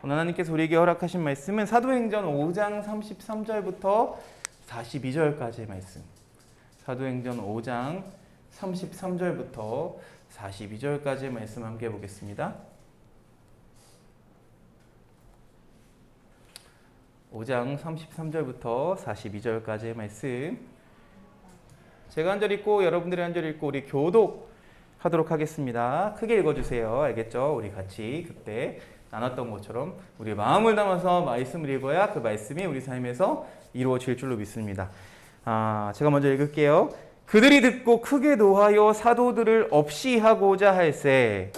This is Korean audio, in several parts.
오늘 하나님께서 우리에게 허락하신 말씀은 사도행전 5장 33절부터 42절까지의 말씀. 사도행전 5장 33절부터 42절까지의 말씀 함께 보겠습니다. 5장 33절부터 42절까지의 말씀. 제가 한 절 읽고 여러분들이 한 절 읽고 우리 교독하도록 하겠습니다. 크게 읽어주세요. 알겠죠? 우리 같이 그때 나눴던 것처럼 우리 마음을 담아서 말씀을 읽어야 그 말씀이 우리 삶에서 이루어질 줄로 믿습니다. 제가 먼저 읽을게요. 그들이 듣고 크게 노하여 사도들을 없이 하고자 할세.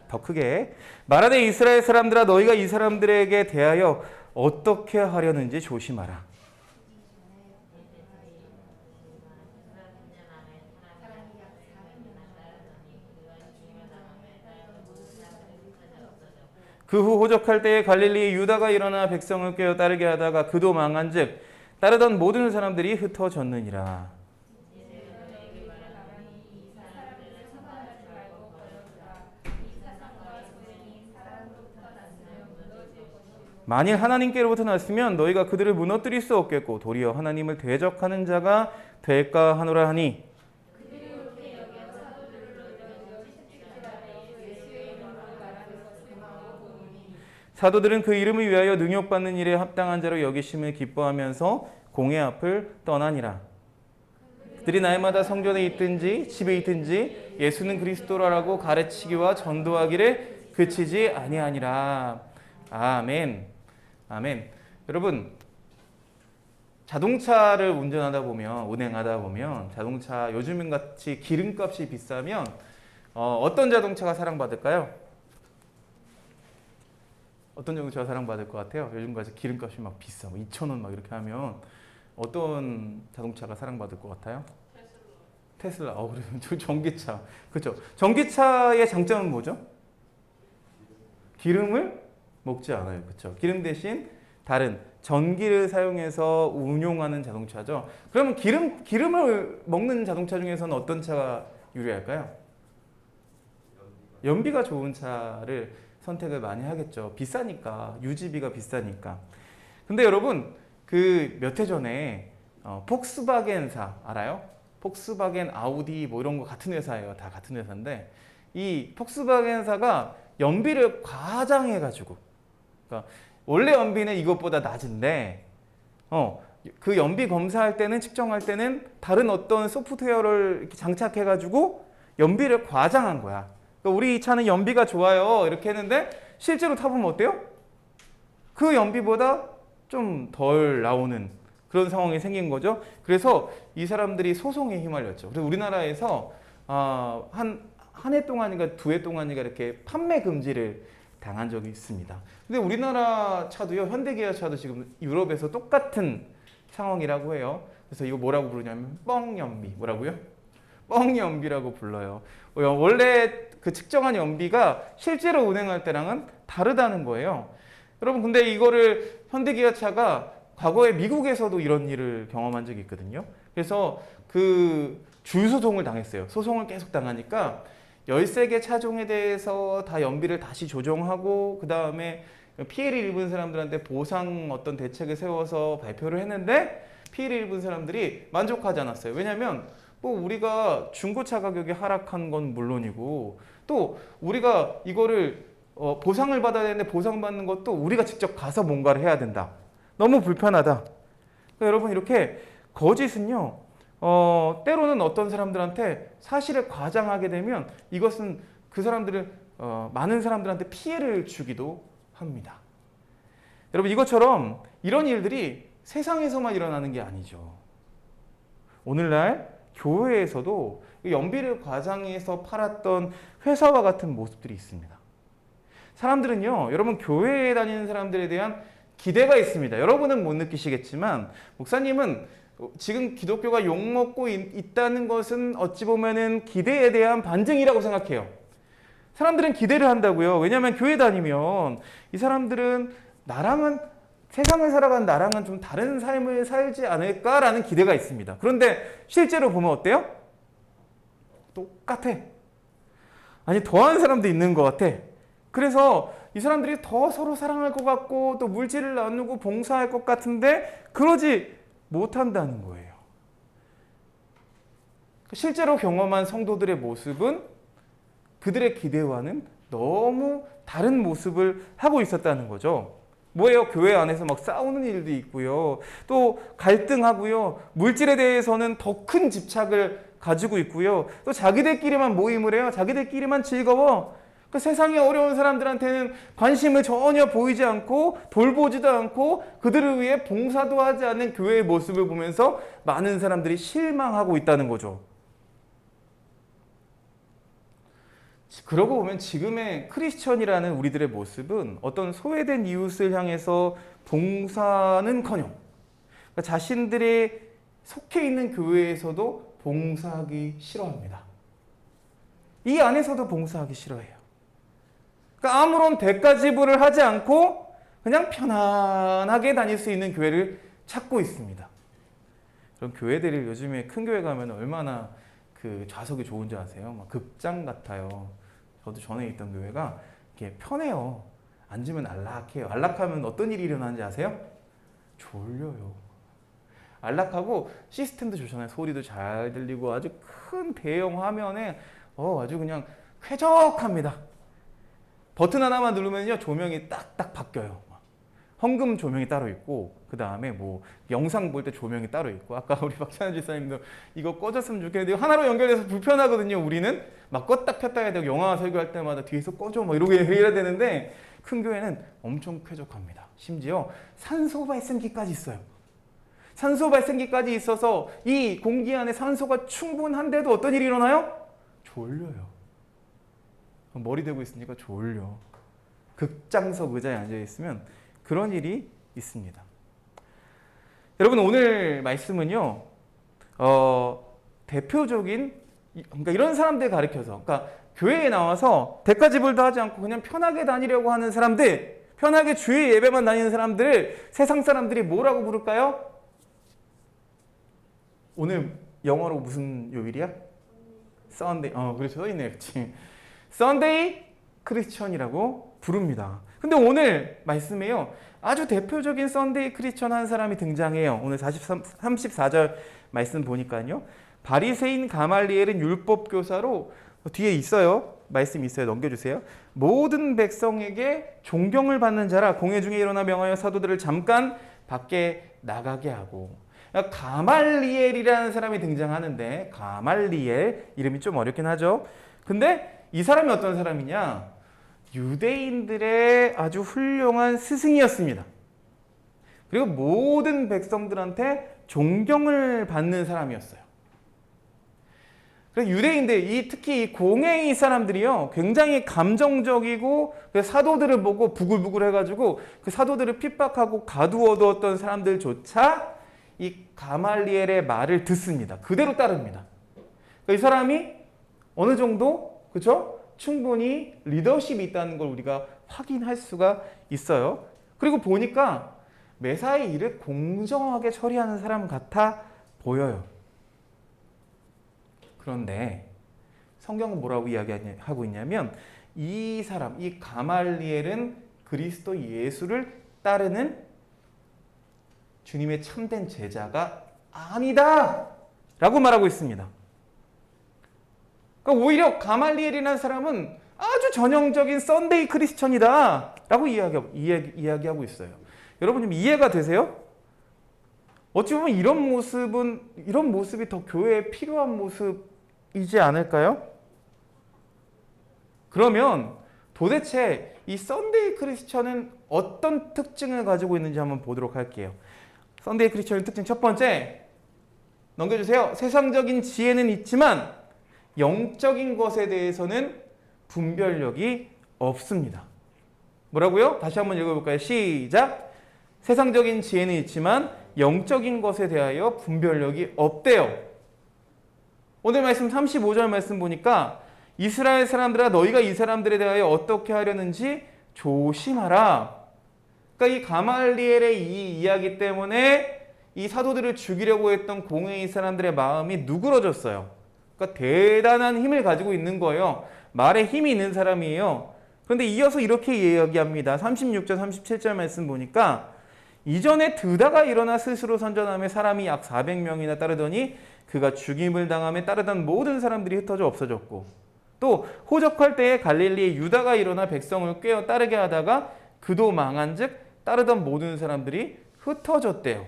더 크게 말하되 이스라엘 사람들아 너희가 이 사람들에게 대하여 어떻게 하려는지 조심하라. 그 후 호적할 때에 갈릴리 유다가 일어나 백성을 꿰어 따르게 하다가 그도 망한즉 따르던 모든 사람들이 흩어졌느니라. 만일 하나님께로부터 났으면 너희가 그들을 무너뜨릴 수 없겠고 도리어 하나님을 대적하는 자가 될까 하노라 하니 사도들은 그 이름을 위하여 능욕받는 일에 합당한 자로 여기심을 기뻐하면서 공회 앞을 떠나니라. 그들이 날마다 성전에 있든지 집에 있든지 예수는 그리스도라고 가르치기와 전도하기를 그치지 아니하니라. 아멘. 아멘. 여러분, 자동차를 운행하다 보면 자동차 요즘 같이 기름값이 비싸면 어떤 자동차가 사랑받을까요? 어떤 자동차가 사랑받을 것 같아요? 요즘같이 기름값이 막 비싸, 2,000원 막 이렇게 하면 어떤 자동차가 사랑받을 것 같아요? 테슬라. 그래요. 전기차. 그렇죠. 전기차의 장점은 뭐죠? 기름을 먹지 않아요. 그렇죠. 기름 대신 다른 전기를 사용해서 운용하는 자동차죠. 그러면 기름을 먹는 자동차 중에서는 어떤 차가 유리할까요? 연비가 좋은 차를 선택을 많이 하겠죠. 비싸니까. 유지비가 비싸니까. 근데 여러분, 그 몇 해 전에 폭스바겐사 알아요? 폭스바겐, 아우디 뭐 이런 거 같은 회사예요. 다 같은 회사인데 이 폭스바겐사가 연비를 과장해가지고, 그러니까 원래 연비는 이것보다 낮은데 그 연비 검사할 때는, 측정할 때는 다른 어떤 소프트웨어를 이렇게 장착해가지고 연비를 과장한 거야. 그러니까 우리 차는 연비가 좋아요 이렇게 했는데 실제로 타보면 어때요? 그 연비보다 좀 덜 나오는 그런 상황이 생긴 거죠. 그래서 이 사람들이 소송에 휘말렸죠. 그래서 우리나라에서 한 해 동안인가 2해 동안인가 이렇게 판매 금지를 당한 적이 있습니다. 근데 우리나라 차도요, 현대기아차도 지금 유럽에서 똑같은 상황이라고 해요. 그래서 이거 뭐라고 부르냐면 뻥연비. 뭐라고요? 뻥연비라고 불러요. 원래 그 측정한 연비가 실제로 운행할 때랑은 다르다는 거예요. 여러분, 근데 이거를 현대기아차가 과거에 미국에서도 이런 일을 경험한 적이 있거든요. 그래서 그 줄소송을 당했어요. 소송을 계속 당하니까 13개 차종에 대해서 다 연비를 다시 조정하고 그 다음에 피해를 입은 사람들한테 보상 어떤 대책을 세워서 발표를 했는데 피해를 입은 사람들이 만족하지 않았어요. 왜냐하면 뭐 우리가 중고차 가격이 하락한 건 물론이고 또 우리가 이거를 보상을 받아야 되는데 보상받는 것도 우리가 직접 가서 뭔가를 해야 된다. 너무 불편하다. 그러니까 여러분, 이렇게 거짓은요, 때로는 어떤 사람들한테 사실을 과장하게 되면 이것은 그 사람들을 많은 사람들한테 피해를 주기도 합니다. 여러분, 이것처럼 이런 일들이 세상에서만 일어나는 게 아니죠. 오늘날 교회에서도 연비를 과장해서 팔았던 회사와 같은 모습들이 있습니다. 사람들은요, 여러분, 교회에 다니는 사람들에 대한 기대가 있습니다. 여러분은 못 느끼시겠지만 목사님은 지금 기독교가 욕먹고 있다는 것은 어찌 보면은 기대에 대한 반증이라고 생각해요. 사람들은 기대를 한다고요. 왜냐하면 교회 다니면 이 사람들은 나랑은 세상을 살아가는 나랑은 좀 다른 삶을 살지 않을까라는 기대가 있습니다. 그런데 실제로 보면 어때요? 똑같아. 아니, 더한 사람도 있는 것 같아. 그래서 이 사람들이 더 서로 사랑할 것 같고 또 물질을 나누고 봉사할 것 같은데 그러지 못한다는 거예요. 실제로 경험한 성도들의 모습은 그들의 기대와는 너무 다른 모습을 하고 있었다는 거죠. 뭐예요? 교회 안에서 막 싸우는 일도 있고요. 또 갈등하고요. 물질에 대해서는 더 큰 집착을 가지고 있고요. 또 자기들끼리만 모임을 해요. 자기들끼리만 즐거워. 그 세상에 어려운 사람들한테는 관심을 전혀 보이지 않고 돌보지도 않고 그들을 위해 봉사도 하지 않는 교회의 모습을 보면서 많은 사람들이 실망하고 있다는 거죠. 그러고 보면 지금의 크리스천이라는 우리들의 모습은 어떤 소외된 이웃을 향해서 봉사는커녕 그러니까 자신들이 속해 있는 교회에서도 봉사하기 싫어합니다. 이 안에서도 봉사하기 싫어해요. 그러니까 아무런 대가 지불을 하지 않고 그냥 편안하게 다닐 수 있는 교회를 찾고 있습니다. 그럼 교회들이 요즘에 큰 교회 가면 얼마나 그 좌석이 좋은지 아세요? 막 극장 같아요. 저도 전에 있던 교회가 이렇게 편해요. 앉으면 안락해요. 안락하면 어떤 일이 일어나는지 아세요? 졸려요. 안락하고 시스템도 좋잖아요. 소리도 잘 들리고 아주 큰 대형 화면에 아주 그냥 쾌적합니다. 버튼 하나만 누르면요 조명이 딱딱 바뀌어요. 헌금 조명이 따로 있고 그 다음에 뭐 영상 볼 때 조명이 따로 있고 아까 우리 박찬현 집사님도 이거 꺼졌으면 좋겠는데 하나로 연결돼서 불편하거든요. 우리는 막 껐다 켰다 해야 되고 영화 설교할 때마다 뒤에서 꺼줘 뭐 이러고 해야 되는데 큰 교회는 엄청 쾌적합니다. 심지어 산소 발생기까지 있어요. 산소 발생기까지 있어서 이 공기 안에 산소가 충분한데도 어떤 일이 일어나요? 졸려요. 머리 대고 있으니까 졸려. 극장석 의자에 앉아있으면 그런 일이 있습니다. 여러분 오늘 말씀은요. 대표적인 그러니까 이런 사람들 가리켜서 그러니까 교회에 나와서 대가 지불도 하지 않고 그냥 편하게 다니려고 하는 사람들 편하게 주일 예배만 다니는 사람들을 세상 사람들이 뭐라고 부를까요? 오늘 영어로 무슨 요일이야? 썬데이. 그렇죠. 써있네. 그치. 썬데이 크리스천이라고 부릅니다. 근데 오늘 말씀에요. 아주 대표적인 썬데이 크리스천 한 사람이 등장해요. 오늘 34절 말씀 보니까요. 바리새인 가말리엘은 율법 교사로 뒤에 있어요. 말씀 있어요. 넘겨주세요. 모든 백성에게 존경을 받는 자라 공회 중에 일어나 명하여 사도들을 잠깐 밖에 나가게 하고 가말리엘이라는 사람이 등장하는데 가말리엘 이름이 좀 어렵긴 하죠. 근데 이 사람이 어떤 사람이냐? 유대인들의 아주 훌륭한 스승이었습니다. 그리고 모든 백성들한테 존경을 받는 사람이었어요. 그래서 유대인들, 특히 이 공회의 사람들이요, 굉장히 감정적이고 사도들을 보고 부글부글 해가지고 그 사도들을 핍박하고 가두어두었던 사람들조차 이 가말리엘의 말을 듣습니다. 그대로 따릅니다. 그러니까 이 사람이 어느 정도, 그렇죠? 충분히 리더십이 있다는 걸 우리가 확인할 수가 있어요. 그리고 보니까 매사의 일을 공정하게 처리하는 사람 같아 보여요. 그런데 성경은 뭐라고 이야기하고 있냐면 이 사람, 이 가말리엘은 그리스도 예수를 따르는 주님의 참된 제자가 아니다! 라고 말하고 있습니다. 그러니까 오히려 가말리엘이라는 사람은 아주 전형적인 썬데이 크리스천이다 라고 이야기하고 있어요. 여러분 좀 이해가 되세요? 어찌 보면 이런 모습이 더 교회에 필요한 모습이지 않을까요? 그러면 도대체 이 썬데이 크리스천은 어떤 특징을 가지고 있는지 한번 보도록 할게요. 썬데이 크리스천의 특징 첫 번째, 넘겨주세요. 세상적인 지혜는 있지만 영적인 것에 대해서는 분별력이 없습니다. 뭐라고요? 다시 한번 읽어볼까요? 시작! 세상적인 지혜는 있지만 영적인 것에 대하여 분별력이 없대요. 오늘 말씀 35절 말씀 보니까 이스라엘 사람들아 너희가 이 사람들에 대하여 어떻게 하려는지 조심하라. 그러니까 이 가말리엘의 이 이야기 때문에 이 사도들을 죽이려고 했던 공회의 사람들의 마음이 누그러졌어요. 그러니까 대단한 힘을 가지고 있는 거예요. 말에 힘이 있는 사람이에요. 그런데 이어서 이렇게 이야기합니다. 36절, 37절 말씀 보니까 이전에 드다가 일어나 스스로 선전하며 사람이 약 400명이나 따르더니 그가 죽임을 당함에 따르던 모든 사람들이 흩어져 없어졌고 또 호적할 때에 갈릴리에 유다가 일어나 백성을 꿰어 따르게 하다가 그도 망한즉 따르던 모든 사람들이 흩어졌대요.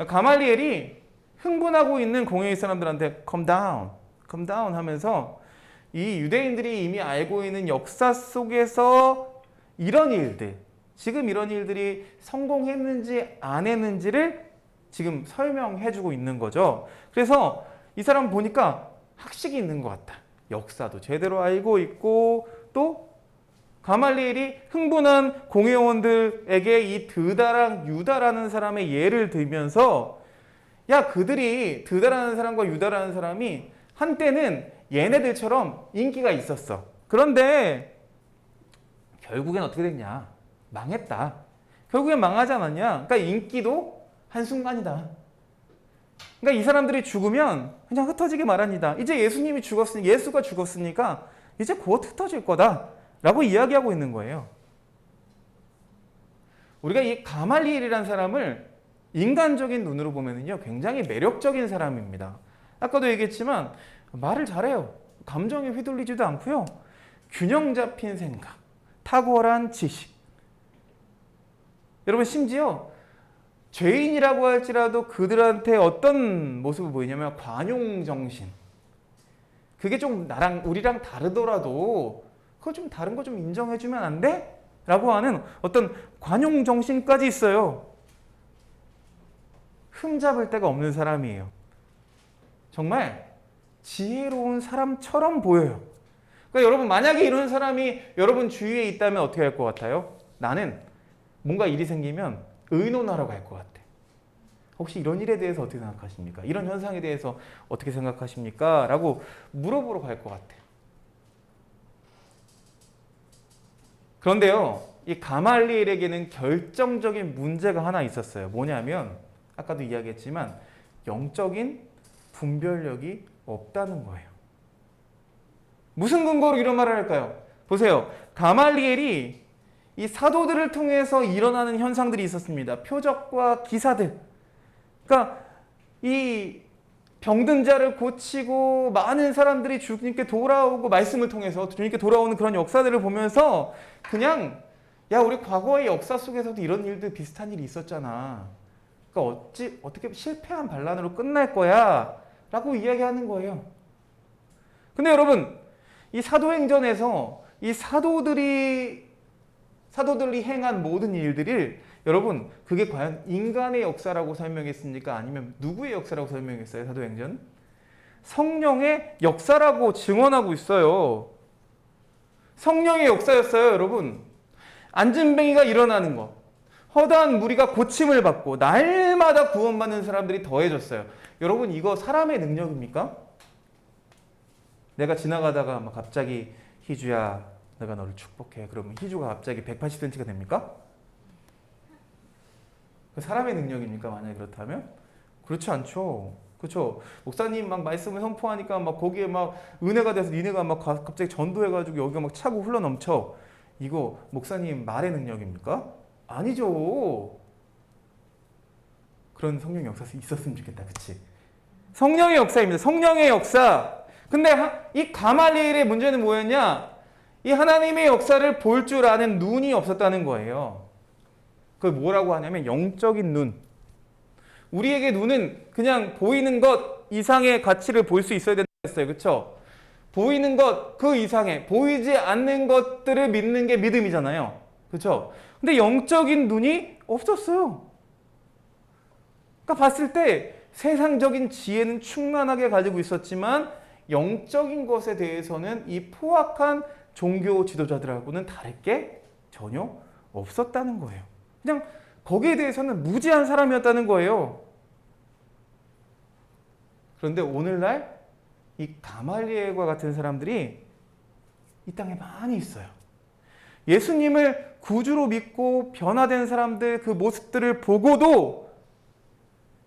가말리엘이 흥분하고 있는 공회의 사람들한테 calm down, calm down 하면서 이 유대인들이 이미 알고 있는 역사 속에서 이런 일들, 지금 이런 일들이 성공했는지 안 했는지를 지금 설명해주고 있는 거죠. 그래서 이 사람 보니까 학식이 있는 것 같다. 역사도 제대로 알고 있고 또 가말리엘이 흥분한 공회원들에게 이 드다랑 유다라는 사람의 예를 들면서 야 그들이 드다라는 사람과 유다라는 사람이 한때는 얘네들처럼 인기가 있었어. 그런데 결국엔 어떻게 됐냐? 망했다. 결국엔 망하지 않았냐? 그러니까 인기도 한순간이다. 그러니까 이 사람들이 죽으면 그냥 흩어지게 말합니다. 이제 예수님이 죽었으니 예수가 죽었으니까 이제 곧 흩어질 거다. 라고 이야기하고 있는 거예요. 우리가 이 가말리엘이라는 사람을 인간적인 눈으로 보면요 굉장히 매력적인 사람입니다. 아까도 얘기했지만 말을 잘해요. 감정에 휘둘리지도 않고요. 균형 잡힌 생각, 탁월한 지식. 여러분 심지어 죄인이라고 할지라도 그들한테 어떤 모습을 보이냐면 관용정신. 그게 좀 우리랑 다르더라도 그거 좀 다른 거 좀 인정해주면 안 돼? 라고 하는 어떤 관용정신까지 있어요. 흠잡을 데가 없는 사람이에요. 정말 지혜로운 사람처럼 보여요. 그러니까 여러분 만약에 이런 사람이 여러분 주위에 있다면 어떻게 할 것 같아요? 나는 뭔가 일이 생기면 의논하러 갈 것 같아. 혹시 이런 일에 대해서 어떻게 생각하십니까? 이런 현상에 대해서 어떻게 생각하십니까? 라고 물어보러 갈 것 같아요. 그런데요, 이 가말리엘에게는 결정적인 문제가 하나 있었어요. 뭐냐면 아까도 이야기했지만 영적인 분별력이 없다는 거예요. 무슨 근거로 이런 말을 할까요? 보세요. 가말리엘이 이 사도들을 통해서 일어나는 현상들이 있었습니다. 표적과 기사들. 그러니까 이 병든 자를 고치고 많은 사람들이 주님께 돌아오고 말씀을 통해서 주님께 돌아오는 그런 역사들을 보면서 그냥 야 우리 과거의 역사 속에서도 이런 일들 비슷한 일이 있었잖아. 그러니까 어떻게 실패한 반란으로 끝날 거야 라고 이야기하는 거예요. 근데 여러분 이 사도행전에서 이 사도들이 행한 모든 일들을 여러분 그게 과연 인간의 역사라고 설명했습니까? 아니면 누구의 역사라고 설명했어요? 사도행전? 성령의 역사라고 증언하고 있어요. 성령의 역사였어요, 여러분. 안진뱅이가 일어나는 것, 허다한 무리가 고침을 받고 날마다 구원받는 사람들이 더해졌어요. 여러분 이거 사람의 능력입니까? 내가 지나가다가 막 갑자기 희주야 내가 너를 축복해. 그러면 희주가 갑자기 180cm가 됩니까? 사람의 능력입니까? 만약에 그렇다면? 그렇지 않죠. 그렇죠. 목사님 막 말씀을 선포하니까 막 거기에 막 은혜가 돼서 니네가 막 갑자기 전도해가지고 여기가 막 차고 흘러 넘쳐. 이거 목사님 말의 능력입니까? 아니죠. 그런 성령의 역사가 있었으면 좋겠다. 그치? 성령의 역사입니다. 성령의 역사. 근데 이 가말리엘의 문제는 뭐였냐? 이 하나님의 역사를 볼 줄 아는 눈이 없었다는 거예요. 그걸 뭐라고 하냐면 영적인 눈. 우리에게 눈은 그냥 보이는 것 이상의 가치를 볼 수 있어야 된다고 했어요. 그렇죠? 보이는 것 그 이상의 보이지 않는 것들을 믿는 게 믿음이잖아요. 그렇죠? 근데 영적인 눈이 없었어요. 그러니까 봤을 때 세상적인 지혜는 충만하게 가지고 있었지만 영적인 것에 대해서는 이 포악한 종교 지도자들하고는 다를 게 전혀 없었다는 거예요. 그냥 거기에 대해서는 무지한 사람이었다는 거예요. 그런데 오늘날 이 가말리엘과 같은 사람들이 이 땅에 많이 있어요. 예수님을 구주로 믿고 변화된 사람들 그 모습들을 보고도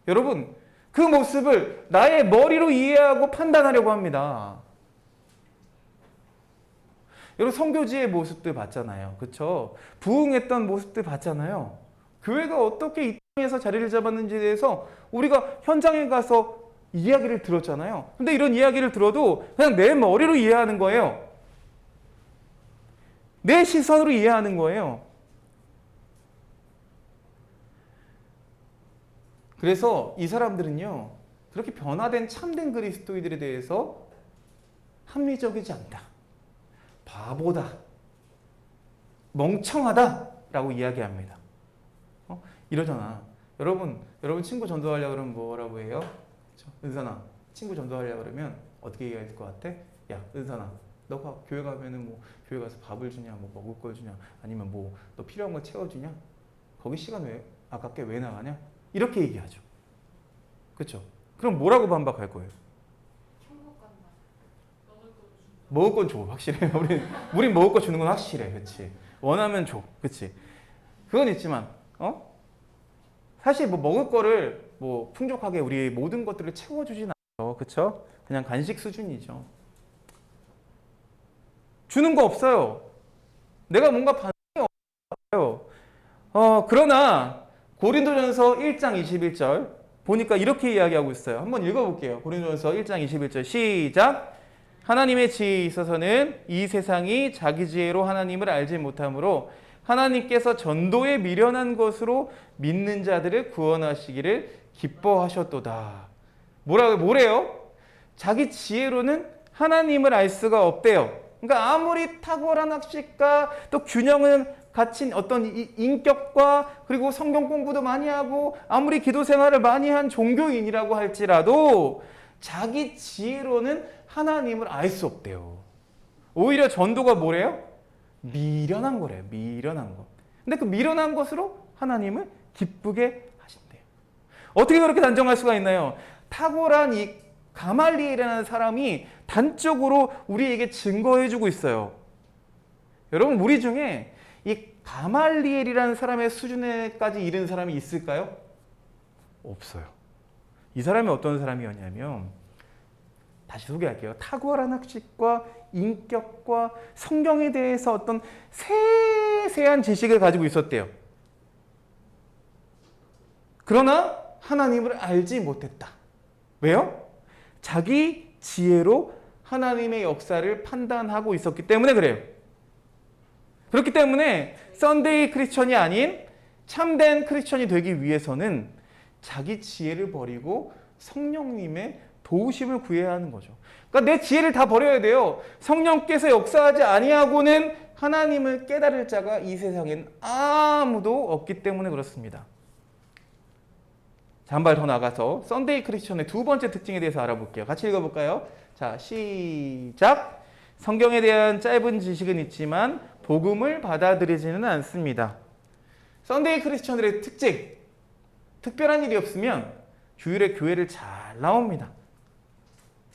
여러분 그 모습을 나의 머리로 이해하고 판단하려고 합니다. 여러분 선교지의 모습들 봤잖아요. 그렇죠? 부흥했던 모습들 봤잖아요. 교회가 어떻게 이 땅에서 자리를 잡았는지에 대해서 우리가 현장에 가서 이야기를 들었잖아요. 근데 이런 이야기를 들어도 그냥 내 머리로 이해하는 거예요. 내 시선으로 이해하는 거예요. 그래서 이 사람들은요, 그렇게 변화된 참된 그리스도인들에 대해서 합리적이지 않다, 바보다, 멍청하다라고 이야기합니다. 이러잖아. 여러분 친구 전도하려고 그러면 뭐라고 해요? 그렇죠? 은선아, 친구 전도하려고 그러면 어떻게 얘기할 것 같아? 야, 은선아, 너가 교회 가면은 뭐 교회 가서 밥을 주냐, 뭐 먹을 걸 주냐, 아니면 뭐 너 필요한 거 채워주냐? 거기 시간 왜 아깝게 왜 나가냐? 이렇게 얘기하죠. 그렇죠? 그럼 뭐라고 반박할 거예요? 천국 간다. 먹을 건 줘, 확실해. 우린 먹을 거 주는 건 확실해, 그렇지? 원하면 줘, 그렇지? 그건 있지만, 사실 뭐 먹을 거를 뭐 풍족하게 우리 모든 것들을 채워주진 않죠, 그렇죠? 그냥 간식 수준이죠. 주는 거 없어요. 내가 뭔가 반응이 없어요. 그러나 고린도전서 1장 21절 보니까 이렇게 이야기하고 있어요. 한번 읽어볼게요. 고린도전서 1장 21절 시작. 하나님의 지혜에 있어서는 이 세상이 자기 지혜로 하나님을 알지 못하므로 하나님께서 전도에 미련한 것으로 믿는 자들을 구원하시기를 기뻐하셨도다. 뭐래요? 자기 지혜로는 하나님을 알 수가 없대요. 그러니까 아무리 탁월한 학식과 또 균형을 갖춘 어떤 인격과 그리고 성경 공부도 많이 하고 아무리 기도 생활을 많이 한 종교인이라고 할지라도 자기 지혜로는 하나님을 알 수 없대요. 오히려 전도가 뭐래요? 미련한 거래요. 미련한 것. 근데 그 미련한 것으로 하나님을 기쁘게 하신대요. 어떻게 그렇게 단정할 수가 있나요? 탁월한 이 가말리엘이라는 사람이 단적으로 우리에게 증거해주고 있어요. 여러분, 우리 중에 이 가말리엘이라는 사람의 수준에까지 이른 사람이 있을까요? 없어요. 이 사람이 어떤 사람이었냐면, 다시 소개할게요. 탁월한 학식과 인격과 성경에 대해서 어떤 세세한 지식을 가지고 있었대요. 그러나 하나님을 알지 못했다. 왜요? 자기 지혜로 하나님의 역사를 판단하고 있었기 때문에 그래요. 그렇기 때문에 썬데이 크리스천이 아닌 참된 크리스천이 되기 위해서는 자기 지혜를 버리고 성령님의 도우심을 구해야 하는 거죠. 그러니까 내 지혜를 다 버려야 돼요. 성령께서 역사하지 아니하고는 하나님을 깨달을 자가 이 세상엔 아무도 없기 때문에 그렇습니다. 자, 한 발 더 나가서 썬데이 크리스천의 두 번째 특징에 대해서 알아볼게요. 같이 읽어볼까요? 자, 시작! 성경에 대한 짧은 지식은 있지만 복음을 받아들이지는 않습니다. 썬데이 크리스천들의 특징, 특별한 일이 없으면 주일에 교회를 잘 나옵니다.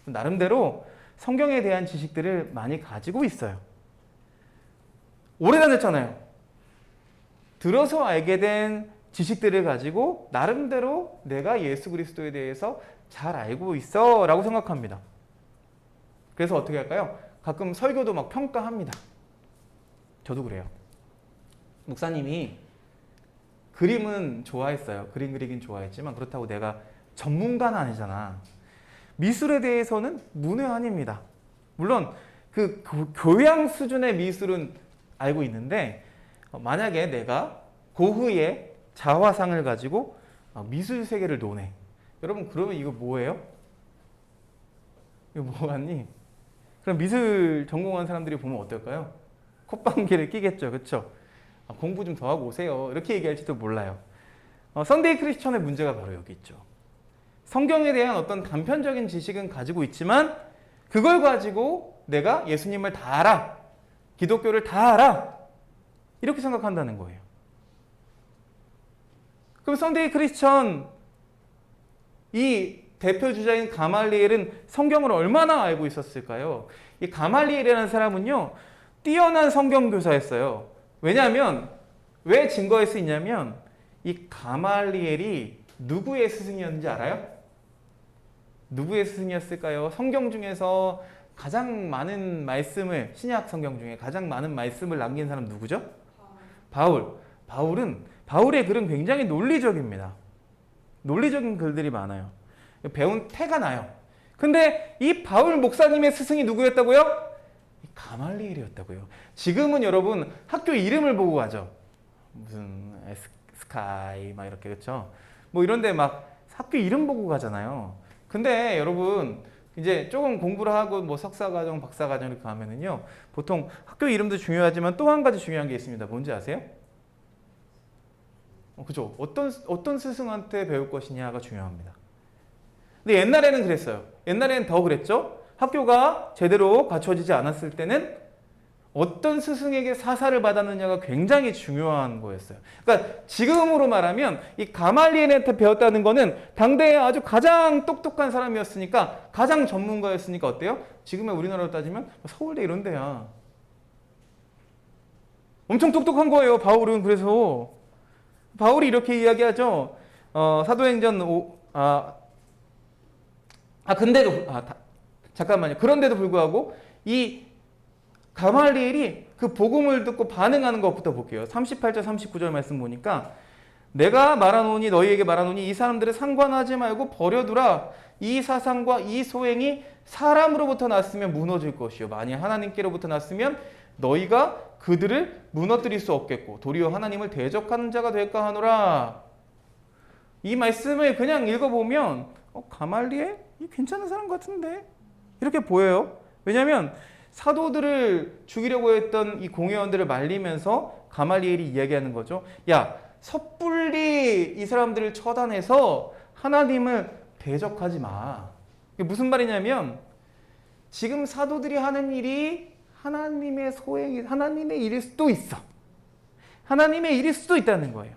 나름대로 성경에 대한 지식들을 많이 가지고 있어요. 오래 다녔잖아요. 들어서 알게 된 지식들을 가지고 나름대로 내가 예수 그리스도에 대해서 잘 알고 있어 라고 생각합니다. 그래서 어떻게 할까요? 가끔 설교도 막 평가합니다. 저도 그래요. 목사님이 그림은 좋아했어요. 그림 그리긴 좋아했지만 그렇다고 내가 전문가는 아니잖아. 미술에 대해서는 문외한입니다. 물론 그 교양 수준의 미술은 알고 있는데 만약에 내가 고흐의 자화상을 가지고 미술 세계를 논해. 여러분 그러면 이거 뭐예요? 이거 뭐 같니? 그럼 미술 전공한 사람들이 보면 어떨까요? 콧방귀를 끼겠죠. 그렇죠? 공부 좀 더 하고 오세요. 이렇게 얘기할지도 몰라요. 썬데이 크리스천의 문제가 바로 여기 있죠. 성경에 대한 어떤 단편적인 지식은 가지고 있지만 그걸 가지고 내가 예수님을 다 알아. 기독교를 다 알아. 이렇게 생각한다는 거예요. 그럼 썬데이 크리스천 이 대표 주자인 가말리엘은 성경을 얼마나 알고 있었을까요? 이 가말리엘이라는 사람은요, 뛰어난 성경 교사였어요. 왜냐하면 왜 증거할 수 있냐면 이 가말리엘이 누구의 스승이었는지 알아요? 누구의 스승이었을까요? 성경 중에서 가장 많은 말씀을 신약 성경 중에 가장 많은 말씀을 남긴 사람 누구죠? 바울. 바울의 글은 굉장히 논리적입니다. 논리적인 글들이 많아요. 배운 태가 나요. 근데 이 바울 목사님의 스승이 누구였다고요? 가말리엘이었다고요. 지금은 여러분 학교 이름을 보고 가죠. 무슨 스카이 막 이렇게 그렇죠? 뭐 이런데 막 학교 이름 보고 가잖아요. 근데 여러분 이제 조금 공부를 하고 뭐 석사과정, 박사과정 이렇게 가면은요. 보통 학교 이름도 중요하지만 또 한 가지 중요한 게 있습니다. 뭔지 아세요? 그죠? 어떤 스승한테 배울 것이냐가 중요합니다. 근데 옛날에는 그랬어요. 옛날에는 더 그랬죠. 학교가 제대로 갖춰지지 않았을 때는 어떤 스승에게 사사를 받았느냐가 굉장히 중요한 거였어요. 그러니까 지금으로 말하면 이 가말리엘한테 배웠다는 거는 당대에 아주 가장 똑똑한 사람이었으니까 가장 전문가였으니까 어때요? 지금의 우리나라로 따지면 서울대 이런 데야. 엄청 똑똑한 거예요. 바울은. 그래서 바울이 이렇게 이야기하죠. 사도행전 잠깐만요. 그런데도 불구하고 이 가말리엘이 그 복음을 듣고 반응하는 것부터 볼게요. 38절 39절 말씀 보니까 내가 말하노니 너희에게 말하노니 이 사람들을 상관하지 말고 버려두라. 이 사상과 이 소행이 사람으로부터 났으면 무너질 것이요 만일 하나님께로부터 났으면 너희가 그들을 무너뜨릴 수 없겠고 도리어 하나님을 대적하는 자가 될까 하노라. 이 말씀을 그냥 읽어보면 가말리엘? 이 괜찮은 사람 같은데? 이렇게 보여요. 왜냐하면 사도들을 죽이려고 했던 이 공회원들을 말리면서 가말리엘이 이야기하는 거죠. 야, 섣불리 이 사람들을 처단해서 하나님을 대적하지 마. 이게 무슨 말이냐면 지금 사도들이 하는 일이 하나님의 소행이 하나님의 일일 수도 있어. 하나님의 일일 수도 있다는 거예요.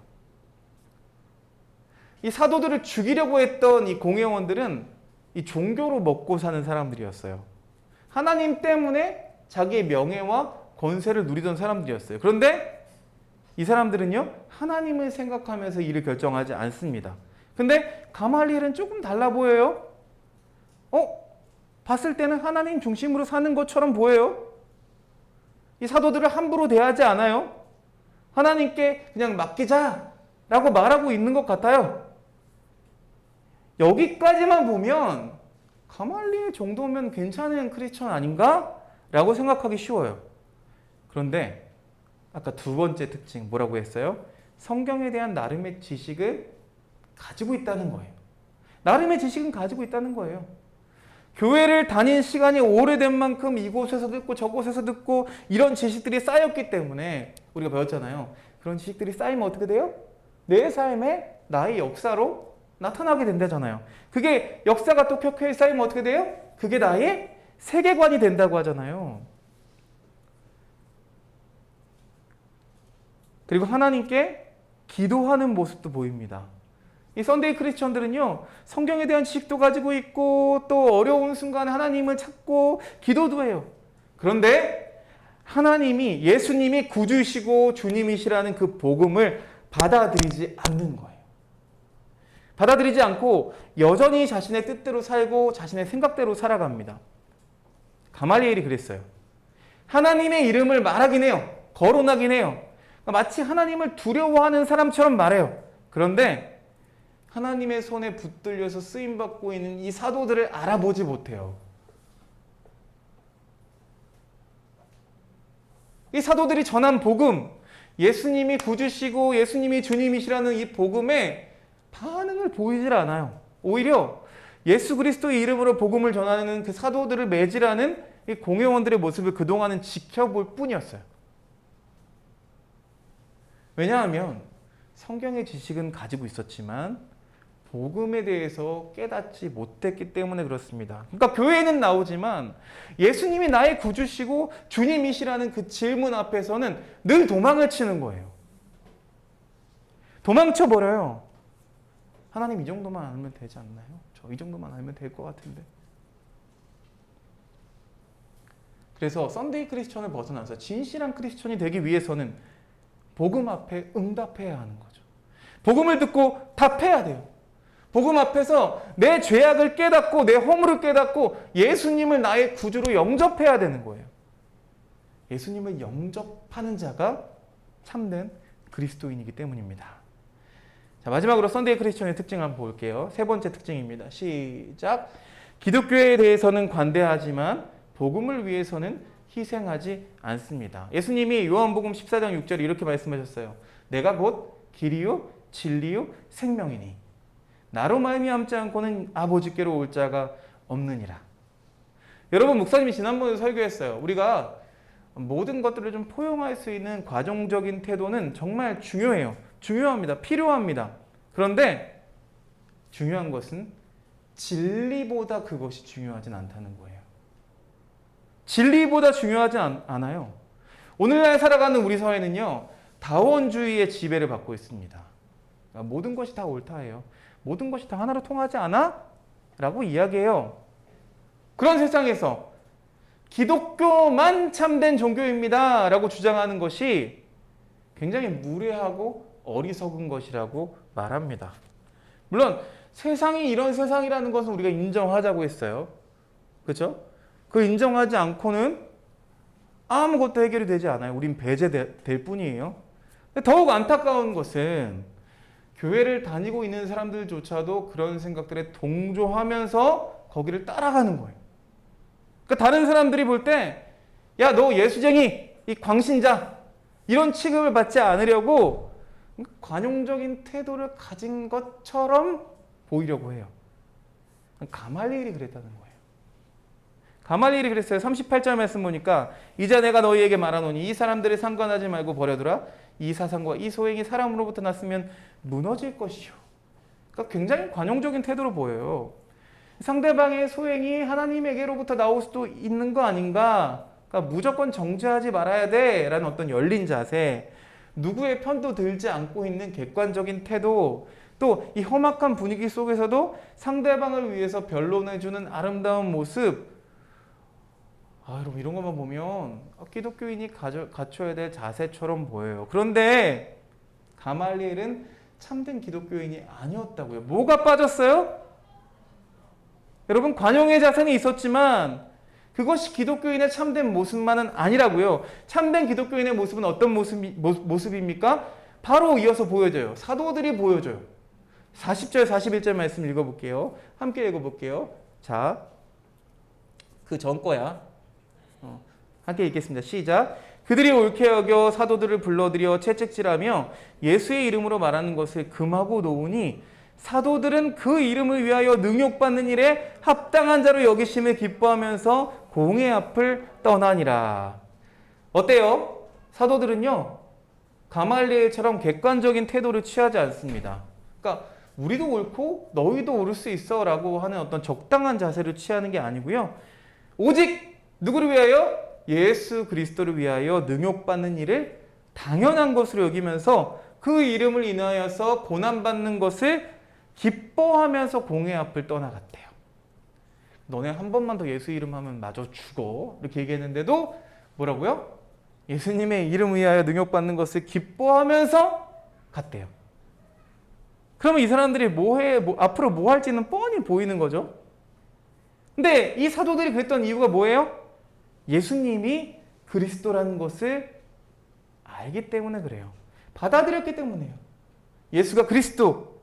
이 사도들을 죽이려고 했던 이 공회원들은 이 종교로 먹고 사는 사람들이었어요. 하나님 때문에 자기의 명예와 권세를 누리던 사람들이었어요. 그런데 이 사람들은요, 하나님을 생각하면서 일을 결정하지 않습니다. 근데 가말리엘은 조금 달라 보여요. 봤을 때는 하나님 중심으로 사는 것처럼 보여요. 이 사도들을 함부로 대하지 않아요. 하나님께 그냥 맡기자라고 말하고 있는 것 같아요. 여기까지만 보면 가말리엘 정도면 괜찮은 크리스천 아닌가? 라고 생각하기 쉬워요. 그런데 아까 두 번째 특징 뭐라고 했어요? 성경에 대한 나름의 지식을 가지고 있다는 거예요. 나름의 지식은 가지고 있다는 거예요. 교회를 다닌 시간이 오래된 만큼 이곳에서 듣고 저곳에서 듣고 이런 지식들이 쌓였기 때문에 우리가 배웠잖아요. 그런 지식들이 쌓이면 어떻게 돼요? 내 삶에 나의 역사로 나타나게 된다잖아요. 그게 역사가 또 켜켜이 쌓이면 어떻게 돼요? 그게 나의 세계관이 된다고 하잖아요. 그리고 하나님께 기도하는 모습도 보입니다. 이 썬데이 크리스천들은요, 성경에 대한 지식도 가지고 있고 또 어려운 순간에 하나님을 찾고 기도도 해요. 그런데 하나님이 예수님이 구주시고 주님이시라는 그 복음을 받아들이지 않는 거예요. 받아들이지 않고 여전히 자신의 뜻대로 살고 자신의 생각대로 살아갑니다. 가말리엘이 그랬어요. 하나님의 이름을 말하긴 해요. 거론하긴 해요. 마치 하나님을 두려워하는 사람처럼 말해요. 그런데 하나님의 손에 붙들려서 쓰임받고 있는 이 사도들을 알아보지 못해요. 이 사도들이 전한 복음, 예수님이 구주시고 예수님이 주님이시라는 이 복음에 반응을 보이질 않아요. 오히려 예수 그리스도의 이름으로 복음을 전하는 그 사도들을 매질하는 이 공회원들의 모습을 그동안은 지켜볼 뿐이었어요. 왜냐하면 성경의 지식은 가지고 있었지만 복음에 대해서 깨닫지 못했기 때문에 그렇습니다. 그러니까 교회에는 나오지만 예수님이 나의 구주시고 주님이시라는 그 질문 앞에서는 늘 도망을 치는 거예요. 도망쳐버려요. 하나님 이 정도만 알면 되지 않나요? 저 이 정도만 알면 될 것 같은데. 그래서 썬데이 크리스천을 벗어나서 진실한 크리스천이 되기 위해서는 복음 앞에 응답해야 하는 거죠. 복음을 듣고 답해야 돼요. 복음 앞에서 내 죄악을 깨닫고 내 허물을 깨닫고 예수님을 나의 구주로 영접해야 되는 거예요. 예수님을 영접하는 자가 참된 그리스도인이기 때문입니다. 자, 마지막으로 썬데이 크리스천의 특징을 한번 볼게요. 세 번째 특징입니다. 시작. 기독교에 대해서는 관대하지만 복음을 위해서는 희생하지 않습니다. 예수님이 요한복음 14장 6절에 이렇게 말씀하셨어요. 내가 곧 길이요 진리요 생명이니 나로 말미암지 않고는 아버지께로 올 자가 없느니라. 여러분, 목사님이 지난번에 설교했어요. 우리가 모든 것들을 좀 포용할 수 있는 과정적인 태도는 정말 중요해요. 중요합니다. 필요합니다. 그런데 중요한 것은 진리보다 그것이 중요하진 않다는 거예요. 진리보다 중요하지 않아요. 오늘날 살아가는 우리 사회는요, 다원주의의 지배를 받고 있습니다. 그러니까 모든 것이 다 옳다예요. 모든 것이 다 하나로 통하지 않아? 라고 이야기해요. 그런 세상에서 기독교만 참된 종교입니다 라고 주장하는 것이 굉장히 무례하고 어리석은 것이라고 말합니다. 물론 세상이 이런 세상이라는 것은 우리가 인정하자고 했어요. 그렇죠? 그 인정하지 않고는 아무것도 해결이 되지 않아요. 우린 배제될 뿐이에요. 더욱 안타까운 것은 교회를 다니고 있는 사람들조차도 그런 생각들에 동조하면서 거기를 따라가는 거예요. 그러니까 다른 사람들이 볼 때, 야, 너 예수쟁이, 이 광신자, 이런 취급을 받지 않으려고 관용적인 태도를 가진 것처럼 보이려고 해요. 가말리엘이 그랬다는 거예요. 가말리엘이 그랬어요. 38절 말씀 보니까 이제 내가 너희에게 말하노니 이 사람들을 상관하지 말고 버려두라. 이 사상과 이 소행이 사람으로부터 났으면 무너질 것이요. 그러니까 굉장히 관용적인 태도로 보여요. 상대방의 소행이 하나님에게로부터 나올 수도 있는 거 아닌가? 그러니까 무조건 정죄하지 말아야 돼 라는 어떤 열린 자세, 누구의 편도 들지 않고 있는 객관적인 태도, 또 이 험악한 분위기 속에서도 상대방을 위해서 변론해주는 아름다운 모습. 여러분, 이런 것만 보면 기독교인이 갖춰야 될 자세처럼 보여요. 그런데 가말리엘은 참된 기독교인이 아니었다고요. 뭐가 빠졌어요? 여러분, 관용의 자세는 있었지만 그것이 기독교인의 참된 모습만은 아니라고요. 참된 기독교인의 모습은 어떤 모습입니까? 바로 이어서 보여져요. 사도들이 보여줘요. 40절, 41절 말씀 읽어볼게요. 함께 읽어볼게요. 자, 그 전 거야. 함께 읽겠습니다. 시작. 그들이 옳게 여겨 사도들을 불러들여 채찍질하며 예수의 이름으로 말하는 것을 금하고 놓으니 사도들은 그 이름을 위하여 능욕받는 일에 합당한 자로 여기심을 기뻐하면서 공의 앞을 떠나니라. 어때요? 사도들은요, 가말리엘처럼 객관적인 태도를 취하지 않습니다. 그러니까 우리도 옳고 너희도 옳을 수 있어 라고 하는 어떤 적당한 자세를 취하는 게 아니고요. 오직 누구를 위하여? 예수 그리스도를 위하여 능욕받는 일을 당연한 것으로 여기면서 그 이름을 인하여서 고난받는 것을 기뻐하면서 공의 앞을 떠나갔대요. 너네 한 번만 더 예수 이름 하면 마저 죽어. 이렇게 얘기했는데도 뭐라고요? 예수님의 이름을 위하여 능욕받는 것을 기뻐하면서 갔대요. 그러면 이 사람들이 앞으로 뭐 할지는 뻔히 보이는 거죠. 근데 이 사도들이 그랬던 이유가 뭐예요? 예수님이 그리스도라는 것을 알기 때문에 그래요. 받아들였기 때문에요. 예수가 그리스도,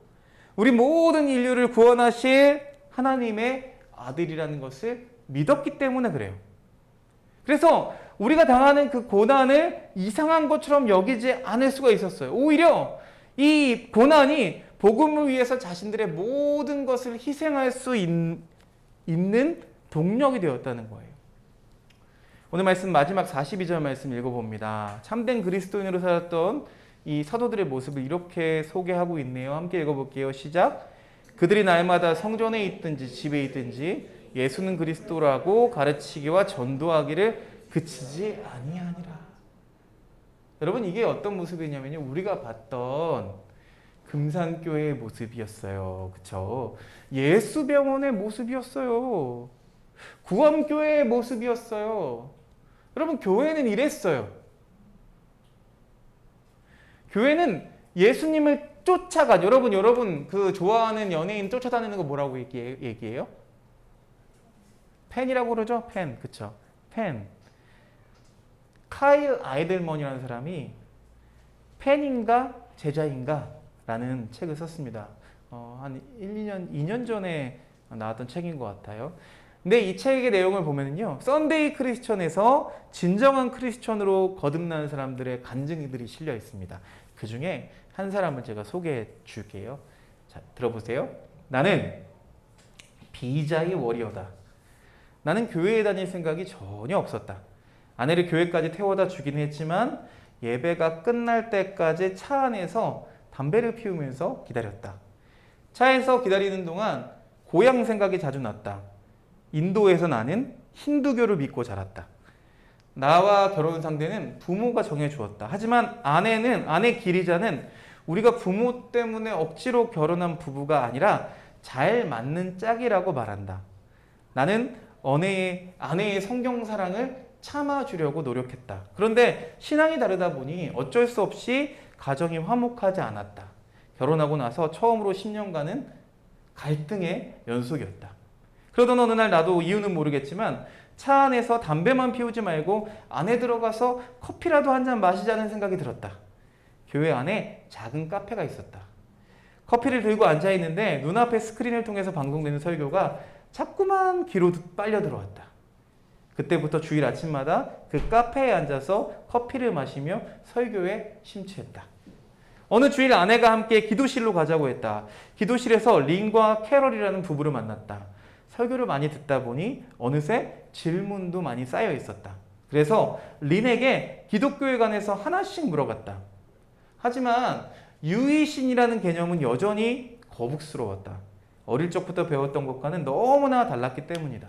우리 모든 인류를 구원하실 하나님의 아들이라는 것을 믿었기 때문에 그래요. 그래서 우리가 당하는 그 고난을 이상한 것처럼 여기지 않을 수가 있었어요. 오히려 이 고난이 복음을 위해서 자신들의 모든 것을 희생할 수 있는 동력이 되었다는 거예요. 오늘 말씀 마지막 42절 말씀 읽어봅니다. 참된 그리스도인으로 살았던 이 사도들의 모습을 이렇게 소개하고 있네요. 함께 읽어볼게요. 시작. 그들이 날마다 성전에 있든지 집에 있든지 예수는 그리스도라고 가르치기와 전도하기를 그치지 아니하니라. 여러분, 이게 어떤 모습이냐면요, 우리가 봤던 금산교회의 모습이었어요. 그쵸? 예수병원의 모습이었어요. 구원교회의 모습이었어요. 여러분, 교회는 이랬어요. 교회는 예수님을 쫓아간, 여러분 그 좋아하는 연예인 쫓아다니는 거 뭐라고 얘기해요? 팬이라고 그러죠? 팬, 그쵸? 팬. 카일 아이델먼이라는 사람이 팬인가 제자인가 라는 책을 썼습니다. 한 2년 전에 나왔던 책인 것 같아요. 근데 이 책의 내용을 보면요, 썬데이 크리스천에서 진정한 크리스천으로 거듭나는 사람들의 간증들이 실려 있습니다. 그 중에 한 사람을 제가 소개해 줄게요. 자, 들어보세요. 나는 비자의 워리어다. 나는 교회에 다닐 생각이 전혀 없었다. 아내를 교회까지 태워다 주긴 했지만 예배가 끝날 때까지 차 안에서 담배를 피우면서 기다렸다. 차에서 기다리는 동안 고향 생각이 자주 났다. 인도에서 나는 힌두교를 믿고 자랐다. 나와 결혼 상대는 부모가 정해주었다. 하지만 아내 기리자는 우리가 부모 때문에 억지로 결혼한 부부가 아니라 잘 맞는 짝이라고 말한다. 나는 아내의 성경 사랑을 참아주려고 노력했다. 그런데 신앙이 다르다 보니 어쩔 수 없이 가정이 화목하지 않았다. 결혼하고 나서 처음으로 10년간은 갈등의 연속이었다. 그러던 어느 날 나도 이유는 모르겠지만 차 안에서 담배만 피우지 말고 안에 들어가서 커피라도 한 잔 마시자는 생각이 들었다. 교회 안에 작은 카페가 있었다. 커피를 들고 앉아있는데 눈앞에 스크린을 통해서 방송되는 설교가 자꾸만 귀로 빨려 들어왔다. 그때부터 주일 아침마다 그 카페에 앉아서 커피를 마시며 설교에 심취했다. 어느 주일 아내가 함께 기도실로 가자고 했다. 기도실에서 린과 캐럴이라는 부부를 만났다. 설교를 많이 듣다 보니 어느새 질문도 많이 쌓여 있었다. 그래서 린에게 기독교에 관해서 하나씩 물어봤다. 하지만 유이신이라는 개념은 여전히 거북스러웠다. 어릴 적부터 배웠던 것과는 너무나 달랐기 때문이다.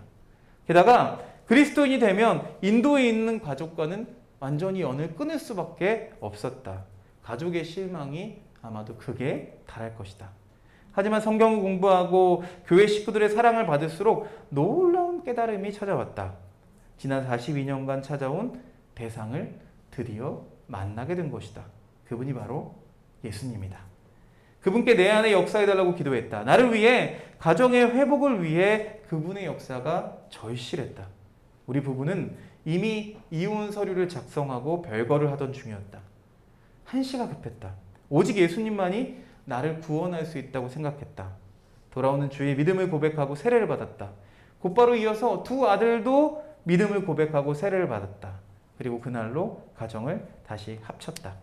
게다가 그리스도인이 되면 인도에 있는 가족과는 완전히 연을 끊을 수밖에 없었다. 가족의 실망이 아마도 극에 달할 것이다. 하지만 성경을 공부하고 교회 식구들의 사랑을 받을수록 놀라운 깨달음이 찾아왔다. 지난 42년간 찾아온 대상을 드디어 만나게 된 것이다. 그분이 바로 예수님이다. 그분께 내 안에 역사해달라고 기도했다. 나를 위해, 가정의 회복을 위해 그분의 역사가 절실했다. 우리 부부는 이미 이혼 서류를 작성하고 별거를 하던 중이었다. 한시가 급했다. 오직 예수님만이 나를 구원할 수 있다고 생각했다. 돌아오는 주에 믿음을 고백하고 세례를 받았다. 곧바로 이어서 두 아들도 믿음을 고백하고 세례를 받았다. 그리고 그날로 가정을 다시 합쳤다.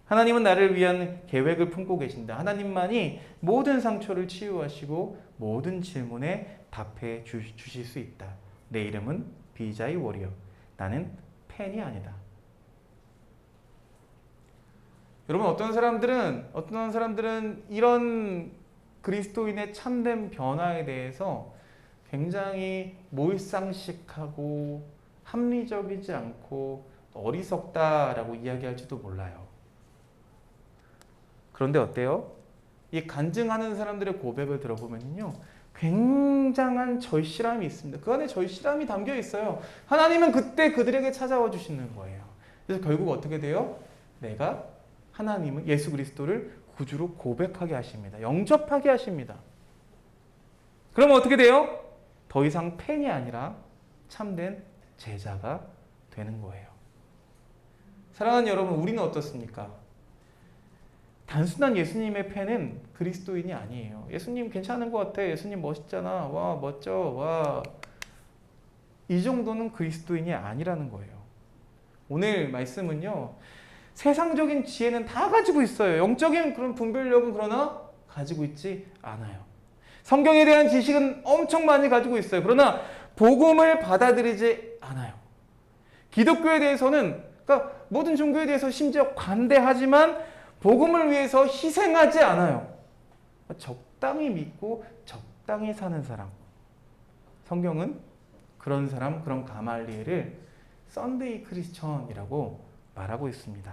하나님은 나를 위한 계획을 품고 계신다. 하나님만이 모든 상처를 치유하시고 모든 질문에 답해 주실 수 있다. 내 이름은 비자의 워리어. 나는 팬이 아니다. 여러분, 어떤 사람들은 이런 그리스도인의 참된 변화에 대해서 굉장히 몰상식하고 합리적이지 않고 어리석다라고 이야기할지도 몰라요. 그런데 어때요? 이 간증하는 사람들의 고백을 들어보면요, 굉장한 절실함이 있습니다. 그 안에 절실함이 담겨 있어요. 하나님은 그때 그들에게 찾아와 주시는 거예요. 그래서 결국 어떻게 돼요? 내가 하나님은 예수 그리스도를 구주로 고백하게 하십니다. 영접하게 하십니다. 그러면 어떻게 돼요? 더 이상 팬이 아니라 참된 제자가 되는 거예요. 사랑하는 여러분, 우리는 어떻습니까? 단순한 예수님의 팬은 그리스도인이 아니에요. 예수님 괜찮은 것 같아. 예수님 멋있잖아. 와, 멋져. 와. 이 정도는 그리스도인이 아니라는 거예요. 오늘 말씀은요, 세상적인 지혜는 다 가지고 있어요. 영적인 그런 분별력은 그러나 가지고 있지 않아요. 성경에 대한 지식은 엄청 많이 가지고 있어요. 그러나 복음을 받아들이지 않아요. 기독교에 대해서는, 그러니까 모든 종교에 대해서 심지어 관대하지만 복음을 위해서 희생하지 않아요. 적당히 믿고 적당히 사는 사람. 성경은 그런 사람, 그런 가말리엘을 썬데이 크리스천이라고 말하고 있습니다.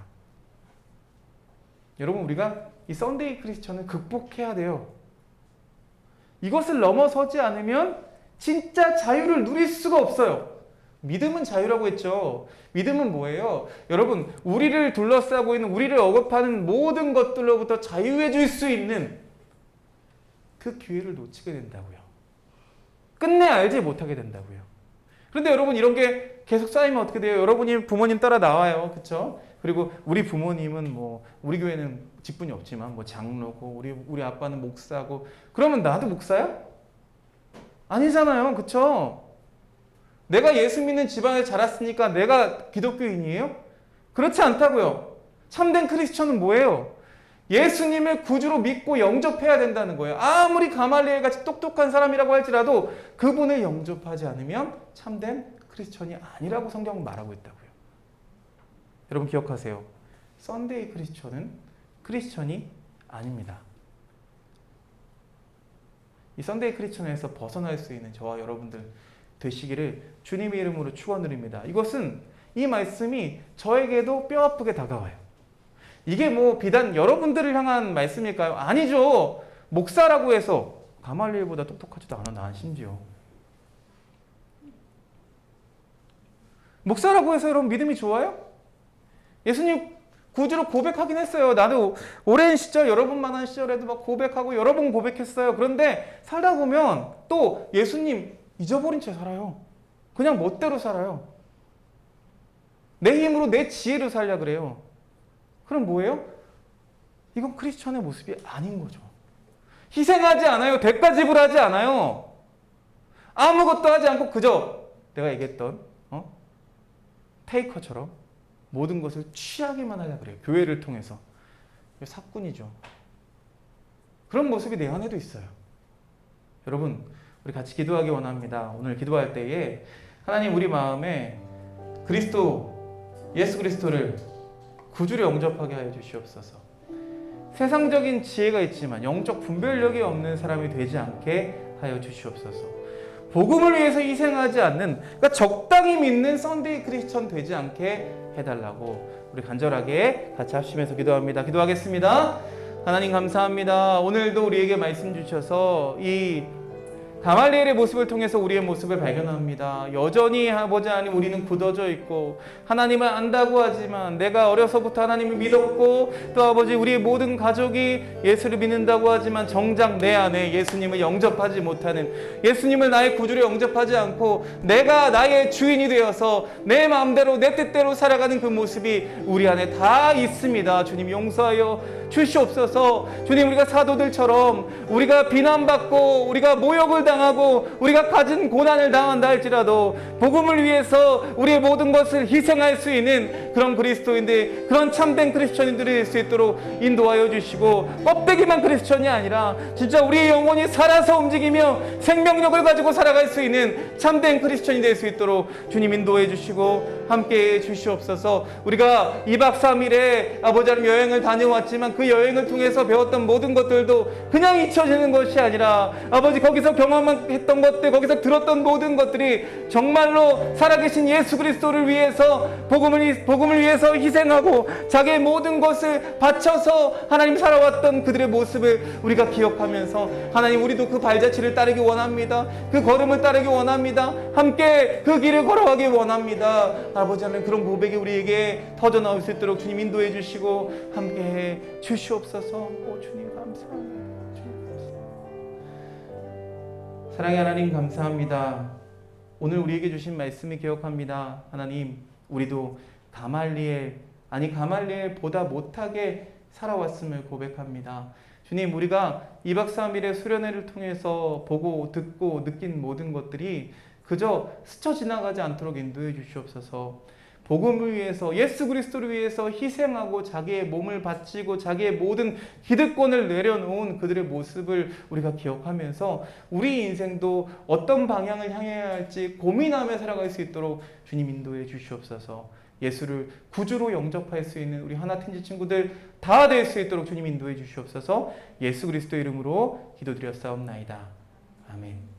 여러분, 우리가 이 썬데이 크리스천을 극복해야 돼요. 이것을 넘어서지 않으면 진짜 자유를 누릴 수가 없어요. 믿음은 자유라고 했죠. 믿음은 뭐예요? 여러분, 우리를 둘러싸고 있는, 우리를 억압하는 모든 것들로부터 자유해질 수 있는 그 기회를 놓치게 된다고요. 끝내 알지 못하게 된다고요. 그런데 여러분, 이런 게 계속 쌓이면 어떻게 돼요? 여러분이 부모님 따라 나와요. 그렇죠? 그리고 우리 부모님은 뭐, 우리 교회는 직분이 없지만 뭐 장로고, 우리 아빠는 목사고, 그러면 나도 목사야? 아니잖아요. 그렇죠? 내가 예수 믿는 집안에 자랐으니까 내가 기독교인이에요? 그렇지 않다고요. 참된 크리스천은 뭐예요? 예수님을 구주로 믿고 영접해야 된다는 거예요. 아무리 가말리엘 같이 똑똑한 사람이라고 할지라도 그분을 영접하지 않으면 참된 크리스천이 아니라고 성경은 말하고 있다고요. 여러분 기억하세요. 썬데이 크리스천은 크리스천이 아닙니다. 이 썬데이 크리스천에서 벗어날 수 있는 저와 여러분들 되시기를 주님의 이름으로 축원드립니다. 이것은 이 말씀이 저에게도 뼈아프게 다가와요. 이게 뭐 비단 여러분들을 향한 말씀일까요? 아니죠. 목사라고 해서 가말리엘보다 똑똑하지도 않아. 난 심지어 목사라고 해서 여러분 믿음이 좋아요? 예수님 구주로 고백하긴 했어요. 나도 오랜 시절, 여러분만한 시절에도 막 고백하고 여러 번 고백했어요. 그런데 살다 보면 또 예수님 잊어버린 채 살아요. 그냥 멋대로 살아요. 내 힘으로 내 지혜로 살려 그래요. 그럼 뭐예요? 이건 크리스천의 모습이 아닌 거죠. 희생하지 않아요. 대가 지불하지 않아요. 아무것도 하지 않고 그저 내가 얘기했던 테이커처럼 모든 것을 취하기만 하려고 그래요. 교회를 통해서. 사꾼이죠. 그런 모습이 내 안에도 있어요. 여러분, 우리 같이 기도하기 원합니다. 오늘 기도할 때에 하나님 우리 마음에 예수 그리스도를 구주로 영접하게 하여 주시옵소서. 세상적인 지혜가 있지만 영적 분별력이 없는 사람이 되지 않게 하여 주시옵소서. 복음을 위해서 희생하지 않는, 그러니까 적당히 믿는 썬데이 크리스천 되지 않게 해달라고 우리 간절하게 같이 합심해서 기도합니다. 기도하겠습니다. 하나님 감사합니다. 오늘도 우리에게 말씀 주셔서 이 가말리엘의 모습을 통해서 우리의 모습을 발견합니다. 여전히 아버지 하나님 우리는 굳어져 있고 하나님을 안다고 하지만 내가 어려서부터 하나님을 믿었고 또 아버지 우리의 모든 가족이 예수를 믿는다고 하지만 정작 내 안에 예수님을 영접하지 못하는, 예수님을 나의 구주로 영접하지 않고 내가 나의 주인이 되어서 내 마음대로 내 뜻대로 살아가는 그 모습이 우리 안에 다 있습니다. 주님 용서하여 주시옵소서. 주님, 우리가 사도들처럼 우리가 비난받고 우리가 모욕을 당하고 우리가 가진 고난을 당한다 할지라도 복음을 위해서 우리의 모든 것을 희생할 수 있는 그런 그리스도인들, 그런 참된 크리스천인들이 될 수 있도록 인도하여 주시고, 껍데기만 크리스천이 아니라 진짜 우리의 영혼이 살아서 움직이며 생명력을 가지고 살아갈 수 있는 참된 크리스천이 될 수 있도록 주님 인도해 주시고 함께해 주시옵소서. 우리가 2박 3일에 아버지 하나님 여행을 다녀왔지만 그 여행을 통해서 배웠던 모든 것들도 그냥 잊혀지는 것이 아니라 아버지 거기서 경험했던 것들, 거기서 들었던 모든 것들이 정말로 살아계신 예수 그리스도를 위해서 복음을 위해서 희생하고 자기의 모든 것을 바쳐서 하나님 살아왔던 그들의 모습을 우리가 기억하면서 하나님 우리도 그 발자취를 따르기 원합니다. 그 걸음을 따르기 원합니다. 함께 그 길을 걸어가기 원합니다. 아버지 하나님 그런 고백이 우리에게 터져 나올 수 있도록 주님 인도해 주시고 함께해 주시옵소서. 오 주님 감사합니다. 사랑의 하나님 감사합니다. 오늘 우리에게 주신 말씀을 기억합니다. 하나님 우리도 가말리엘보다 못하게 살아왔음을 고백합니다. 주님, 우리가 2박 3일의 수련회를 통해서 보고 듣고 느낀 모든 것들이 그저 스쳐 지나가지 않도록 인도해 주시옵소서. 복음을 위해서, 예수 그리스도를 위해서 희생하고 자기의 몸을 바치고 자기의 모든 기득권을 내려놓은 그들의 모습을 우리가 기억하면서 우리 인생도 어떤 방향을 향해야 할지 고민하며 살아갈 수 있도록 주님 인도해 주시옵소서. 예수를 구주로 영접할 수 있는 우리 하나텐지 친구들 다 될 수 있도록 주님 인도해 주시옵소서. 예수 그리스도 이름으로 기도드렸사옵나이다. 아멘.